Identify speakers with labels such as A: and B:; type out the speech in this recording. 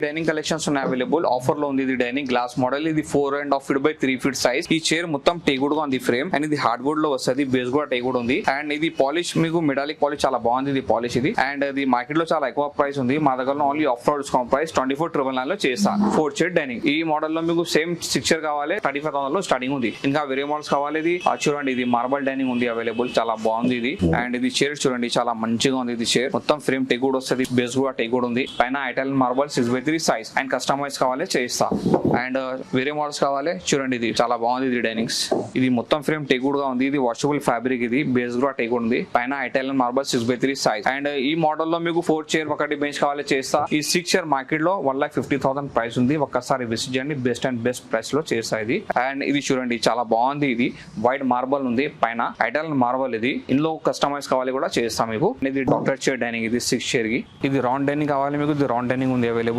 A: Dining collections ఉన్నాయి available. Offer లో ఉంది. ఇది డైనింగ్ గ్లాస్ మోడల్. ఇది 4.5 feet by 3 feet సైజ్. ఈ చైర్ మొత్తం టేకుడ్ గా ఉంది ఫ్రేమ్ అండ్ ఇది హార్డ్ వుడ్ లో వస్తుంది. బేస్ కూడా టేకుడ్ ఉంది అండ్ ఇది పాలిష్ మీకు మెటాలిక్ పాలిష్ చాలా బాగుంది. ఇది పాలిష్ ఇది అండ్ ఇది మార్కెట్ లో చాలా ఎక్కువ ప్రైస్ ఉంది. మా దగ్గర ఓన్లీ ఆఫర్ డిస్కౌంట్ ప్రైస్ 24,999 లో చేస్తా. 4 చైర్ డైనింగ్. ఈ మోడల్ లో మీకు సేమ్ 6 చైర్ కావాలి 35,000 లో స్టార్టింగ్ ఉంది. ఇంకా వేరే మోడల్స్ కావాలి. ఇది చూడండి ఇది మార్బల్ డైనింగ్ ఉంది అవైలబుల్. చాలా బాగుంది ఇది అండ్ ఇది చైర్ చూడండి చాలా మంచిగా ఉంది. ఇది చైర్ మొత్తం ఫ్రేమ్ టేకుడ్ వస్తుంది. బేస్ కూడా టేకుడ్ ఉంది. పైన Italian marble 6x3 size and customise కావాలి చేయిస్తా. అండ్ వేరే మోడల్స్ కావాలి చూడండి ఇది చాలా బాగుంది. ఇది డైనింగ్స్ ఇది మొత్తం ఫ్రేమ్ టేకుడ్ గా ఉంది. ఇది వాషబుల్ ఫ్యాబ్రిక్. ఇది బేస్ కూడా టేకుడ్ ఉంది. పైన Italian marble 6x3 size and ఈ మోడల్ లో మీకు 4 చైర్ ఒకటి బెంచ్ కావాలి చేస్తా. ఈ 6 చైర్ మార్కెట్ లో 1,50,000 ప్రైస్ ఉంది. ఒక్కసారి విజిట్ చేయండి. బెస్ట్ అండ్ బెస్ట్ ప్రైస్ లో చేస్తా ఇది. అండ్ ఇది చూడండి చాలా బాగుంది. ఇది వైట్ మార్బల్ ఉంది. పైన ఇటాలియన్ మార్బల్. ఇది ఇందులో కస్టమైజ్ కావాలి కూడా చేస్తాం మీకు. ఇది డాక్టర్ చైర్ డైనింగ్. ఇది 6 చైర్ కి. ఇది రౌండ్ డైనింగ్ కావాలి మీకు. ఇది రౌండ్ డైనింగ్ ఉంది అవైలబుల్.